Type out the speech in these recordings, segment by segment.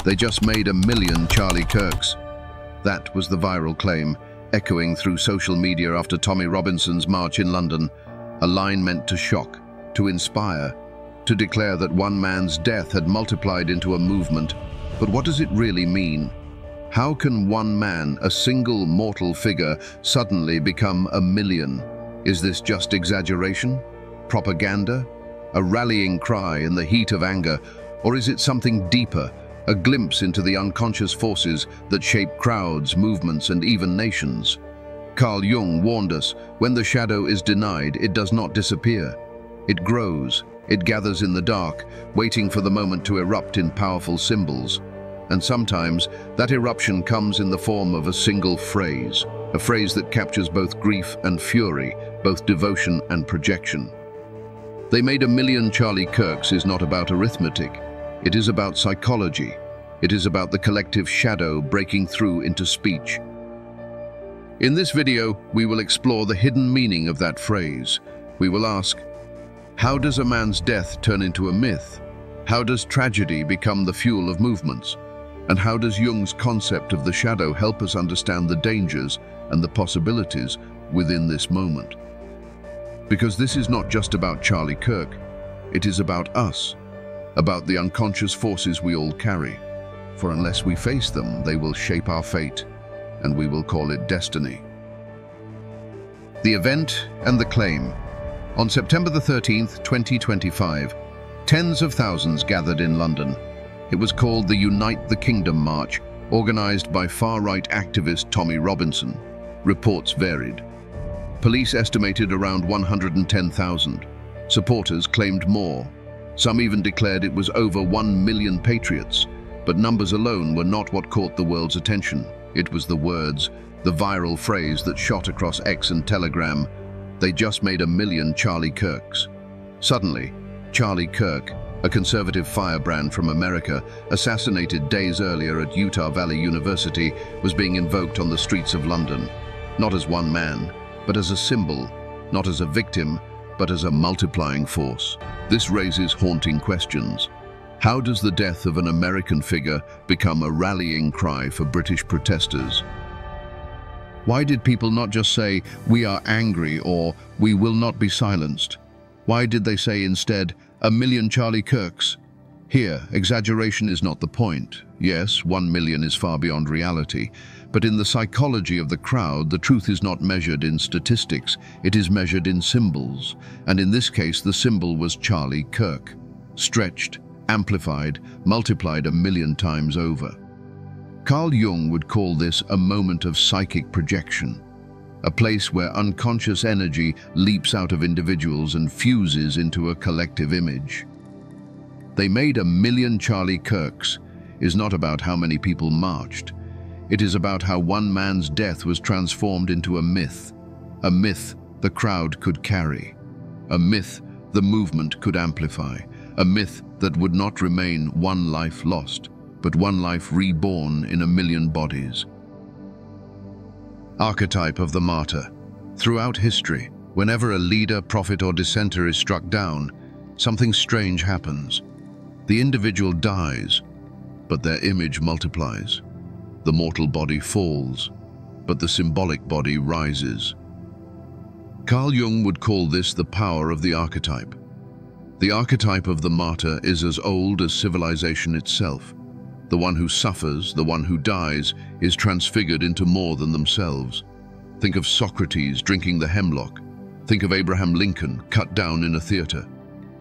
They just made 1 million Charlie Kirks. That was the viral claim, echoing through social media after Tommy Robinson's march in London, a line meant to shock, to inspire, to declare that one man's death had multiplied into a movement. But what does it really mean? How can one man, a single mortal figure, suddenly become 1 million? Is this just exaggeration? Propaganda? A rallying cry in the heat of anger? Or is it something deeper, a glimpse into the unconscious forces that shape crowds, movements, and even nations? Carl Jung warned us, when the shadow is denied, it does not disappear. It grows, it gathers in the dark, waiting for the moment to erupt in powerful symbols. And sometimes that eruption comes in the form of a single phrase, a phrase that captures both grief and fury, both devotion and projection. They made 1 million Charlie Kirks is not about arithmetic. It is about psychology. It is about the collective shadow breaking through into speech. In this video, we will explore the hidden meaning of that phrase. We will ask, how does a man's death turn into a myth? How does tragedy become the fuel of movements? And how does Jung's concept of the shadow help us understand the dangers and the possibilities within this moment? Because this is not just about Charlie Kirk, it is about us, about the unconscious forces we all carry. For unless we face them, they will shape our fate, and we will call it destiny. The event and the claim. On September the 13th, 2025, tens of thousands gathered in London. It was called the Unite the Kingdom March, organized by far-right activist Tommy Robinson. Reports varied. Police estimated around 110,000. Supporters claimed more. Some even declared it was over 1 million patriots. But numbers alone were not what caught the world's attention. It was the words, the viral phrase that shot across X and Telegram. They just made 1 million Charlie Kirks. Suddenly, Charlie Kirk, a conservative firebrand from America, assassinated days earlier at Utah Valley University, was being invoked on the streets of London. Not as one man, but as a symbol, not as a victim, but as a multiplying force. This raises haunting questions. How does the death of an American figure become a rallying cry for British protesters? Why did people not just say, "We are angry," or "We will not be silenced"? Why did they say instead, 1 million Charlie Kirks? Here, exaggeration is not the point. Yes, 1 million is far beyond reality. But in the psychology of the crowd, the truth is not measured in statistics, it is measured in symbols. And in this case, the symbol was Charlie Kirk. Stretched, amplified, multiplied 1 million times over. Carl Jung would call this a moment of psychic projection, a place where unconscious energy leaps out of individuals and fuses into a collective image. They made 1 million Charlie Kirks is not about how many people marched. It is about how one man's death was transformed into a myth the crowd could carry, a myth the movement could amplify, a myth that would not remain one life lost, but one life reborn in 1 million bodies. Archetype of the martyr. Throughout history, whenever a leader, prophet, or dissenter is struck down, something strange happens. The individual dies, but their image multiplies. The mortal body falls, but the symbolic body rises. Carl Jung would call this the power of the archetype. The archetype of the martyr is as old as civilization itself. The one who suffers, the one who dies, is transfigured into more than themselves. Think of Socrates drinking the hemlock. Think of Abraham Lincoln cut down in a theater.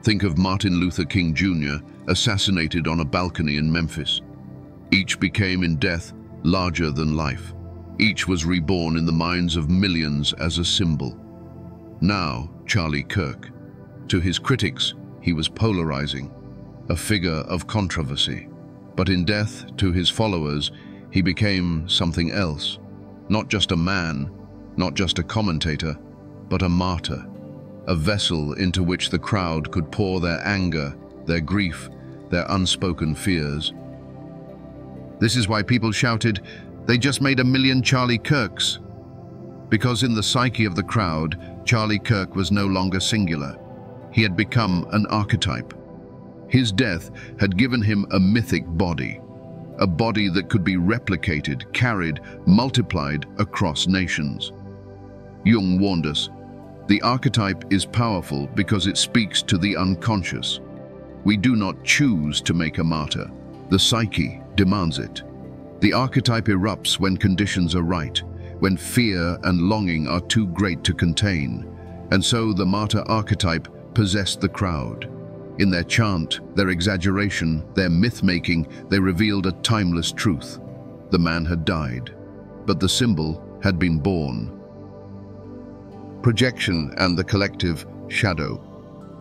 Think of Martin Luther King Jr. assassinated on a balcony in Memphis. Each became in death larger than life. Each was reborn in the minds of millions as a symbol. Now, Charlie Kirk. To his critics, he was polarizing, a figure of controversy. But in death, to his followers, he became something else. Not just a man, not just a commentator, but a martyr. A vessel into which the crowd could pour their anger, their grief, their unspoken fears. This is why people shouted, "They just made 1 million Charlie Kirks." Because in the psyche of the crowd, Charlie Kirk was no longer singular. He had become an archetype. His death had given him a mythic body, a body that could be replicated, carried, multiplied across nations. Jung warned us, the archetype is powerful because it speaks to the unconscious. We do not choose to make a martyr. The psyche demands it. The archetype erupts when conditions are right, when fear and longing are too great to contain. And so the martyr archetype possessed the crowd. In their chant, their exaggeration, their myth-making, they revealed a timeless truth. The man had died, but the symbol had been born. Projection and the collective shadow.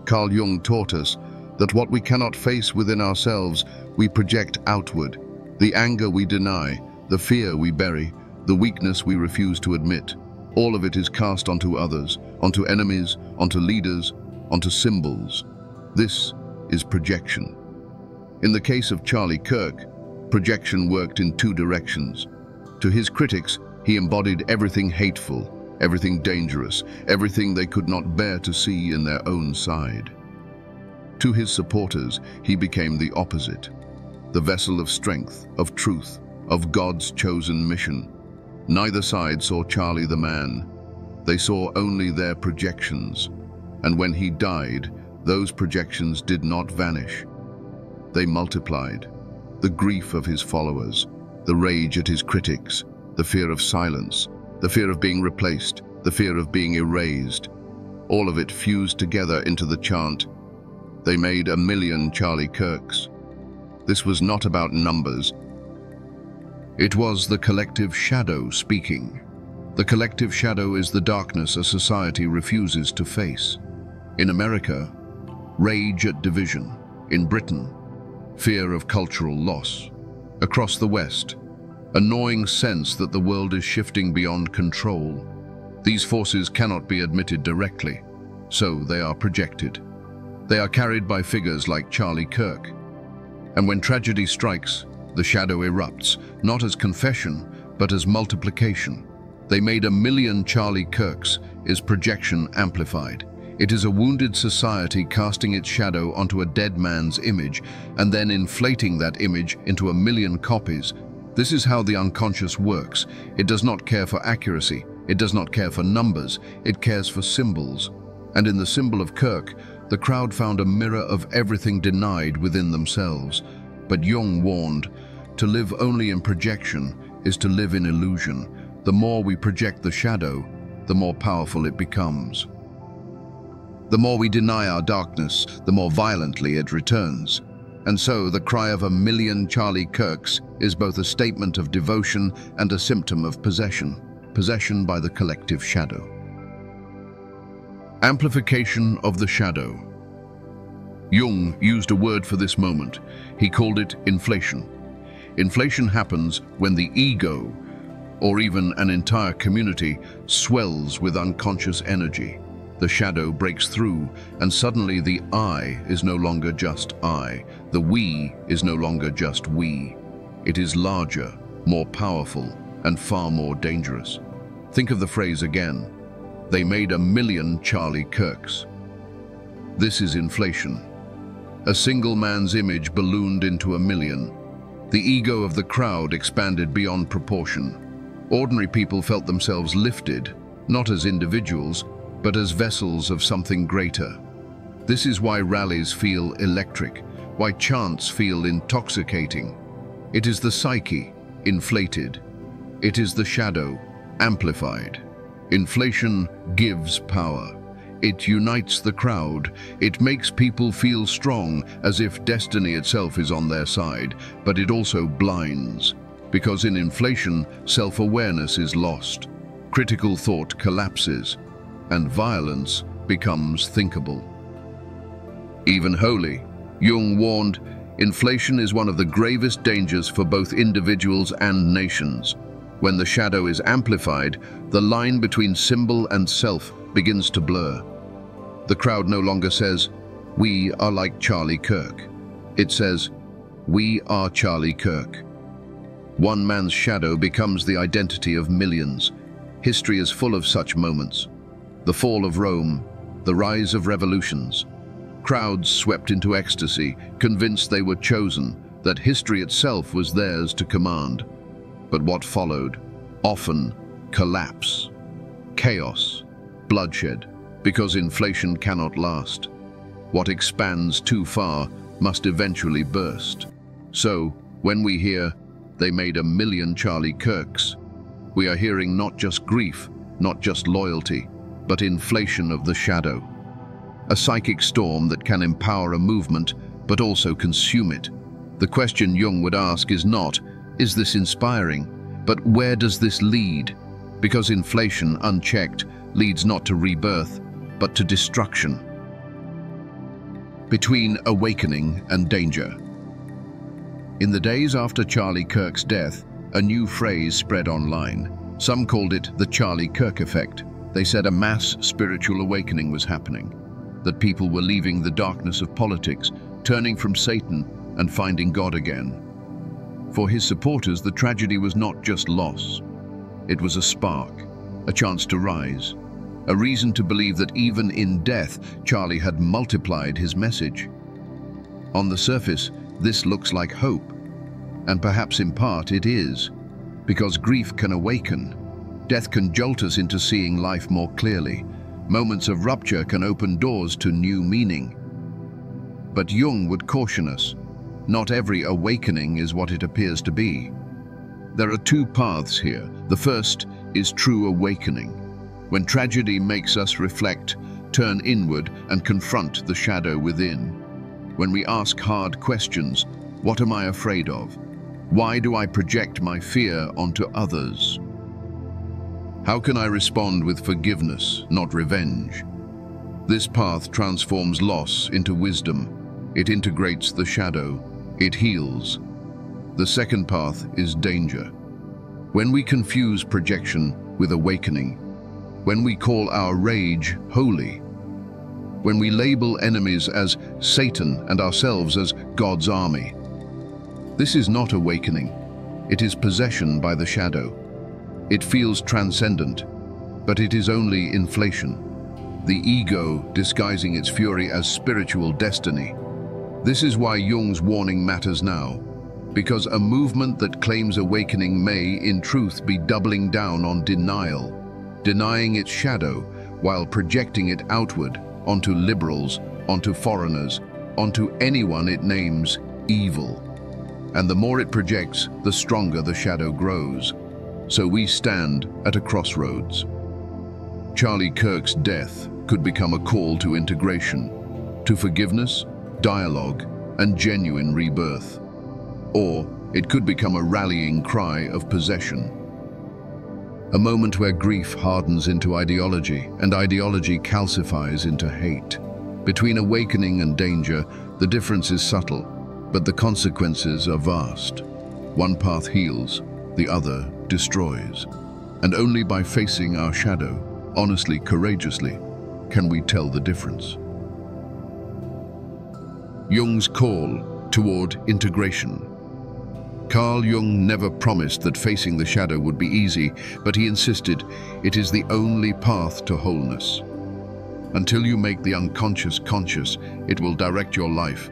Carl Jung taught us that what we cannot face within ourselves, we project outward. The anger we deny, the fear we bury, the weakness we refuse to admit, all of it is cast onto others, onto enemies, onto leaders, onto symbols. This is projection. In the case of Charlie Kirk, projection worked in two directions. To his critics, he embodied everything hateful, everything dangerous, everything they could not bear to see in their own side. To his supporters, he became the opposite, the vessel of strength, of truth, of God's chosen mission. Neither side saw Charlie the man. They saw only their projections. And when he died, those projections did not vanish. They multiplied. The grief of his followers, the rage at his critics, the fear of silence, the fear of being replaced, the fear of being erased. All of it fused together into the chant. They made 1,000,000 Charlie Kirks. This was not about numbers. It was the collective shadow speaking. The collective shadow is the darkness a society refuses to face. In America, rage at division. In Britain, fear of cultural loss. Across the West, a gnawing sense that the world is shifting beyond control. These forces cannot be admitted directly, so they are projected. They are carried by figures like Charlie Kirk. And when tragedy strikes, the shadow erupts, not as confession, but as multiplication. They made 1,000,000 Charlie Kirks is projection amplified. It is a wounded society casting its shadow onto a dead man's image and then inflating that image into 1,000,000 copies. This is how the unconscious works. It does not care for accuracy. It does not care for numbers. It cares for symbols. And in the symbol of Kirk, the crowd found a mirror of everything denied within themselves. But Jung warned, to live only in projection is to live in illusion. The more we project the shadow, the more powerful it becomes. The more we deny our darkness, the more violently it returns. And so the cry of 1,000,000 Charlie Kirks is both a statement of devotion and a symptom of possession by the collective shadow. Amplification of the shadow. Jung used a word for this moment. He called it inflation. Inflation happens when the ego, or even an entire community, swells with unconscious energy. The shadow breaks through, and suddenly the I is no longer just I. The we is no longer just we. It is larger, more powerful, and far more dangerous. Think of the phrase again. They made 1,000,000 Charlie Kirks. This is inflation. A single man's image ballooned into 1,000,000. The ego of the crowd expanded beyond proportion. Ordinary people felt themselves lifted, not as individuals, but as vessels of something greater. This is why rallies feel electric, why chants feel intoxicating. It is the psyche, inflated. It is the shadow, amplified. Inflation gives power. It unites the crowd. It makes people feel strong, as if destiny itself is on their side, but it also blinds. Because in inflation, self-awareness is lost. Critical thought collapses, and violence becomes thinkable. Even holy, Jung warned, inflation is one of the gravest dangers for both individuals and nations. When the shadow is amplified, the line between symbol and self begins to blur. The crowd no longer says, "We are like Charlie Kirk." It says, "We are Charlie Kirk." One man's shadow becomes the identity of millions. History is full of such moments. The fall of Rome, the rise of revolutions. Crowds swept into ecstasy, convinced they were chosen. that history itself was theirs to command. But what followed? Often collapse, chaos, bloodshed, because inflation cannot last. What expands too far must eventually burst. So, when we hear, "They made 1,000,000 Charlie Kirks," we are hearing not just grief, not just loyalty, but inflation of the shadow. A psychic storm that can empower a movement, but also consume it. The question Jung would ask is not, is this inspiring, but where does this lead? Because inflation, unchecked, leads not to rebirth, but to destruction. Between awakening and danger. In the days after Charlie Kirk's death, a new phrase spread online. Some called it the Charlie Kirk effect. They said a mass spiritual awakening was happening, that people were leaving the darkness of politics, turning from Satan and finding God again. For his supporters, the tragedy was not just loss. It was a spark, a chance to rise, a reason to believe that even in death, Charlie had multiplied his message. On the surface, this looks like hope, and perhaps in part it is, because grief can awaken. Death can jolt us into seeing life more clearly. Moments of rupture can open doors to new meaning. But Jung would caution us, not every awakening is what it appears to be. There are two paths here. The first is true awakening, when tragedy makes us reflect, turn inward, and confront the shadow within. When we ask hard questions, what am I afraid of? Why do I project my fear onto others? How can I respond with forgiveness, not revenge? This path transforms loss into wisdom. It integrates the shadow. It heals. The second path is danger. When we confuse projection with awakening, when we call our rage holy, when we label enemies as Satan and ourselves as God's army. This is not awakening. It is possession by the shadow. It feels transcendent, but it is only inflation. The ego disguising its fury as spiritual destiny. This is why Jung's warning matters now, because a movement that claims awakening may, in truth, be doubling down on denial, denying its shadow while projecting it outward onto liberals, onto foreigners, onto anyone it names evil. And the more it projects, the stronger the shadow grows. So we stand at a crossroads. Charlie Kirk's death could become a call to integration, to forgiveness, dialogue, and genuine rebirth. Or it could become a rallying cry of possession. A moment where grief hardens into ideology, and ideology calcifies into hate. Between awakening and danger, the difference is subtle, but the consequences are vast. One path heals, the other destroys. And only by facing our shadow, honestly, courageously, can we tell the difference. Jung's call toward integration. Carl Jung never promised that facing the shadow would be easy, but he insisted it is the only path to wholeness. Until you make the unconscious conscious, it will direct your life,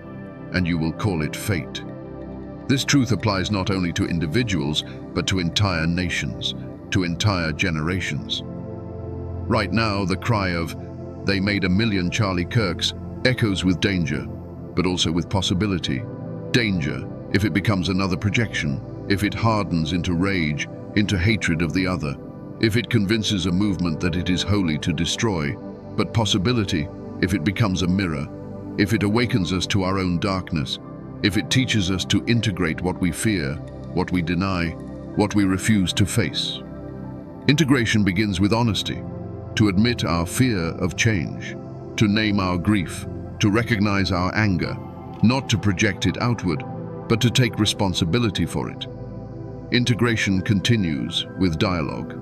and you will call it fate. This truth applies not only to individuals, but to entire nations, to entire generations. Right now, the cry of, "They made 1,000,000 Charlie Kirks," echoes with danger, but also with possibility. Danger, if it becomes another projection, if it hardens into rage, into hatred of the other, if it convinces a movement that it is holy to destroy, but possibility, if it becomes a mirror, if it awakens us to our own darkness, if it teaches us to integrate what we fear, what we deny, what we refuse to face. Integration begins with honesty, to admit our fear of change, to name our grief, to recognize our anger, not to project it outward, but to take responsibility for it. Integration continues with dialogue.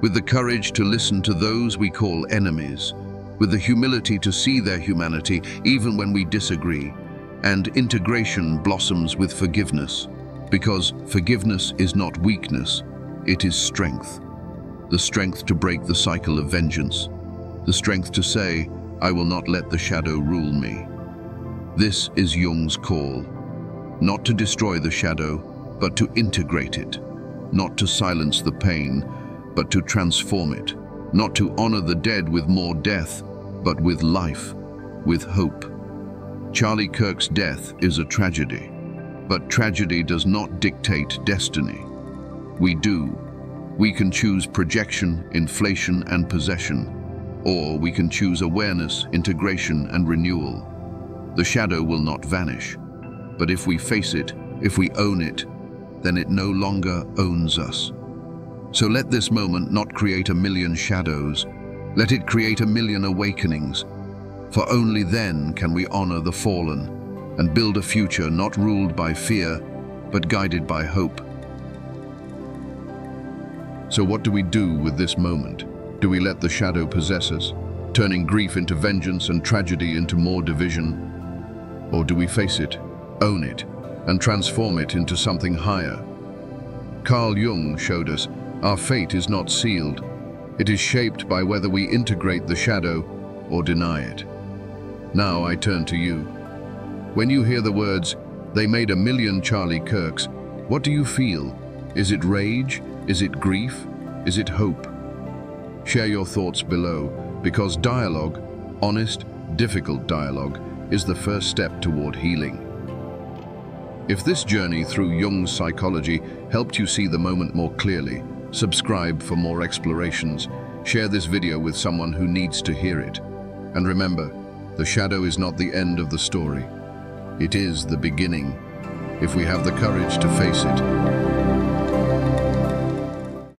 With the courage to listen to those we call enemies, with the humility to see their humanity even when we disagree, and integration blossoms with forgiveness, because forgiveness is not weakness, it is strength. The strength to break the cycle of vengeance, the strength to say, "I will not let the shadow rule me." This is Jung's call. not to destroy the shadow, but to integrate it, not to silence the pain, but to transform it, not to honor the dead with more death, but with life, with hope. Charlie Kirk's death is a tragedy, but tragedy does not dictate destiny. We do. We can choose projection, inflation, and possession, or we can choose awareness, integration, and renewal. The shadow will not vanish, but if we face it, if we own it, then it no longer owns us. So let this moment not create a million shadows. Let it create a million awakenings, for only then can we honor the fallen and build a future not ruled by fear, but guided by hope. So what do we do with this moment? Do we let the shadow possess us, turning grief into vengeance and tragedy into more division? Or do we face it, own it, and transform it into something higher? Carl Jung showed us our fate is not sealed. It is shaped by whether we integrate the shadow or deny it. Now I turn to you. When you hear the words, "They made a million Charlie Kirks," what do you feel? Is it rage? Is it grief? Is it hope? Share your thoughts below, because dialogue, honest, difficult dialogue, is the first step toward healing. If this journey through Jung's psychology helped you see the moment more clearly, subscribe for more explorations. Share this video with someone who needs to hear it. And remember, the shadow is not the end of the story. It is the beginning. If we have the courage to face it,